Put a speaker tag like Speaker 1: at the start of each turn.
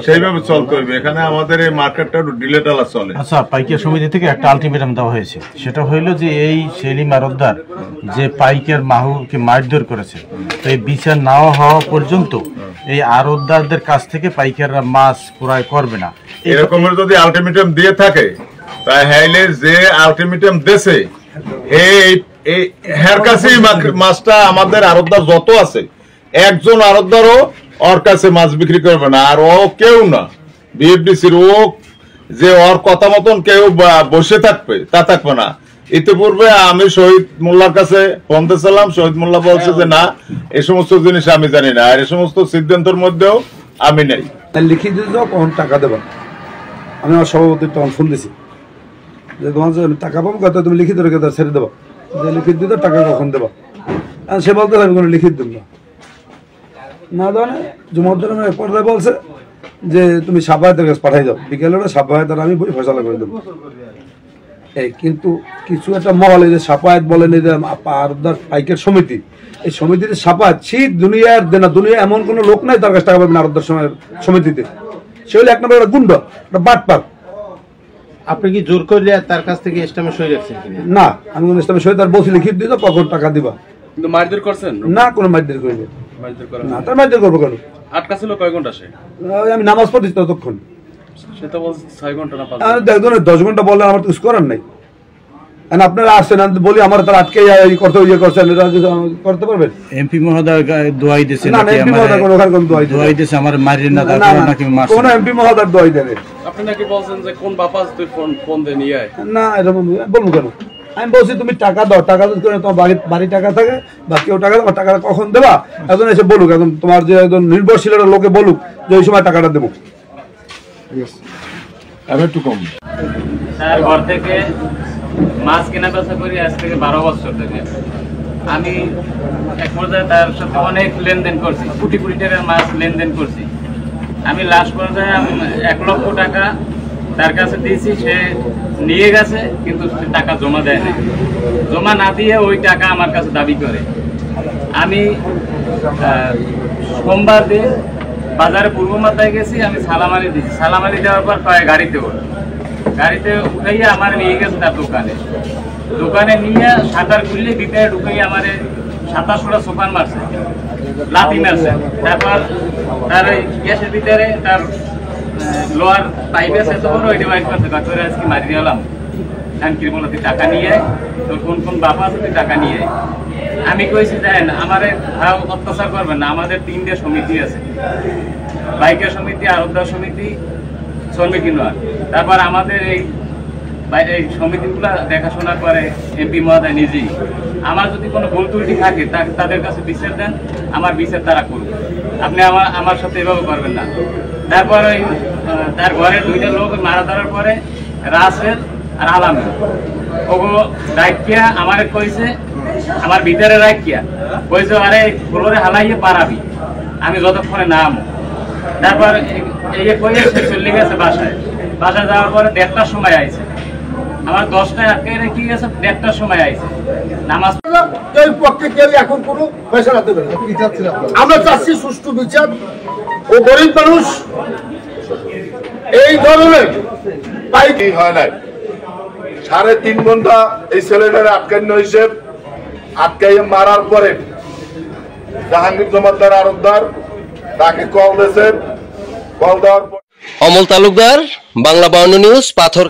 Speaker 1: সেইভাবে চলতে হবে। এখানে আমাদের এই মার্কেটটা ডিলেটালা চলে।
Speaker 2: আচ্ছা, পাইকার সমিতি থেকে একটা আলটিমেটাম দেওয়া হয়েছে, সেটা হইল যে এই সেলিম আরবদার যে পাইকার মাহুরকে মারধর করেছে, তো এই বিচার না হওয়া পর্যন্ত এই আরবদারদের কাছ থেকে পাইকাররা মাছ ক্রয় করবে না।
Speaker 1: এরকমের যদি আলটিমেটাম দিয়ে থাকে তাহলে যে আলটিমেটাম দেশে হের কাছেই মাছটা আমাদের আরবদার যত আছে একজন আরবদারও ওর কাছে মাছ বিক্রি করবে না। আর ও কেউ না, বিএফডিসির ও যে ওর কথা মতন কেউ বসে থাকবে তা থাকবে না। ইতিপূর্বে আমি শহীদ মোল্লার কাছে ফোন দিয়েছিলাম, শহীদ মোল্লা বলছে যে না, এই সমস্ত জিনিস আমি জানি না, আর এই সমস্ত সিদ্ধান্তের মধ্যেও আমি নেই।
Speaker 3: লিখিত দিও কখন টাকা দেবা। আমি আমার সভাপতির তখন ফোন দিছি যে তোমার টাকা পাবো কত, তুমি লিখিত রেখে দাও, ছেড়ে দেবো, যে লিখিত দিতে টাকা কখন দেবা। সে বলতে আমি কোনো লিখিত দেব না দেওয়া জুমদ্দার পর্দায় বলছে যে তুমি সাফায়েতের কাছে পাঠাই দাও, বিকেলে সাফায়েতের আমি বই ফয়সালা করে দেবো। এই কিন্তু কিছু একটা মহল, এই যে সাফায়েত বলেন, এই যে আরবদার পাইকার সমিতি, এই সমিতির সাফায়েত শীত দুনিয়ার দেনা, দুনিয়া এমন কোনো লোক নাই তার কাছে টাকা পাবেন আরবদার সমিতিতে। সে হলে এক নম্বর একটা গুন্ড, একটা বাটপার।
Speaker 2: আপনি কি জোর করলে তার কাছ থেকে ইসলামের সই রাখছেন
Speaker 3: না? আমি কোন ইসলামের সই তার বলছি লিখিত দিত কখন টাকা দিবা।
Speaker 4: কিন্তু মারধর করছেন
Speaker 3: না? কোনো মারধর করিনি।
Speaker 4: মারধর করেন
Speaker 3: না, তার মারধর করবো কেন?
Speaker 4: আটকা ছিল কয় ঘন্টা? সে
Speaker 3: আমি নামাজ পড়ছি ততক্ষণ।
Speaker 4: সে তো বলছে 6 ঘন্টা না 5
Speaker 3: ঘন্টা। 10 ঘন্টা বললেন, আমার তো কিছু করার নাই। আপনারা আসছেন, আমি বলি আমার তার আটকে করতে ইয়ে করছেন, করতে পারবেন?
Speaker 2: এমপি মহোদয় দোয়াই দিয়েছে,
Speaker 3: না এমপি মহোদয় কোনো ওখানে কোনো দোয়াই দিয়েছে আমার মারির না, নাকি কোন এমপি মহোদয় দোয়াই দেবে?
Speaker 4: আপনি নাকি বলছেন যে কোন বাপাস তুই ফোন দে নিয়ে আয়।
Speaker 3: না এরকম বলবো কেন? আমি বলছি তুমি টাকা দাও, টাকা যদি করে তোমার বাড়ি টাকা থাকে বা কেউ টাকা দেবো, টাকাটা কখন দেবা একজন এসে বলুক, একদম তোমার যে একজন নির্ভরশীল লোকে বলুক যে ওই সময় টাকাটা দেবো।
Speaker 1: আমি একটু কম
Speaker 5: স্যার, ঘর থেকে মাছ কেনা বেচা করি আজ থেকে 12 বছর থেকে। আমি এক পর্যায়ে তার সাথে অনেক লেনদেন করছি, কোটি কোটি টাকার মাছ লেনদেন করছি। আমি লাস্ট পর্যায়ে আমি 1 লক্ষ টাকা তার কাছে দিয়েছি, সে নিয়ে গেছে, কিন্তু টাকা জমা দেয় না। জমা না দিয়ে ওই টাকা আমার কাছে দাবি করে। আমি সোমবার দিন বাজারে পূর্ব মাথায় গেছি, আমি সালামারি দিচ্ছি। সালামারি দেওয়ার পর গাড়িতে উঠাইয়া আমার নিয়ে গেছে তার দোকানে নিয়ে সাঁতার খুললে ভিতরে ঢুকাইয়া আমার 27টা সোপান মারছে, লাথি মারছে। তারপর তার ওই গ্যাসের ভিতরে তার লোয়ার পাইপ আছে, তো বড় ওইটা বাইক করতে করে আজকে মারি দিলাম। কি বলো, তুই টাকা নিয়ে তোর কোন কোন বাবা আছে, তুই টাকা নিয়ে। আমি কইছি দেন আমার অত্যাচার করবেন না, আমাদের 3টে সমিতি আছে, বাইকের সমিতি, আরবদার সমিতি, শ্রমিক ইউনিয়ন। তারপর আমাদের এই সমিতিগুলো দেখাশোনা করে এমপি মহোদয় নিজেই। আমার যদি কোনো ভুল ত্রুটি থাকে তাদের কাছে বিচার দেন, আমার বিচার তারা করুন। আপনি আমার সাথে এভাবে করবেন না। তারপর ওই তার ঘরের 2টা লোক মারা ধরার পরে রাসেল আর আলামের ওগুলো রাখিয়া আমার কইছে, আমার ভিতরে রাখিয়া কইছে আরে ফ্লোরে হালাইয়ে পারাবি, আমি যতক্ষণে নাম। তারপর এই কইয়ে সে চলে গেছে বাসায় যাওয়ার পরে 1:30টার সময় আইছে, আমার 10টায় আটকে রেখে গেছে, 1:30টার সময় আইছে নামাজ।
Speaker 6: এই পক্ষে কেউ এখন কোনো ফয়সালা দেবে না। আমরা চাচ্ছি সুষ্ঠু বিচার। ও গরিব মানুষ, এই ধরনের
Speaker 1: হয় নাই।
Speaker 6: 3.5 ঘন্টা এই ছেলেটারে আটকানো হয়েছে। আটকাইয়ে মারার পরে জাহাঙ্গীর জমাদ্দার আরবদার তাকে কল দিয়েছে। কল দেওয়ার পর
Speaker 7: অমল তালুকদার, বাংলা 52 নিউজ, পাথর।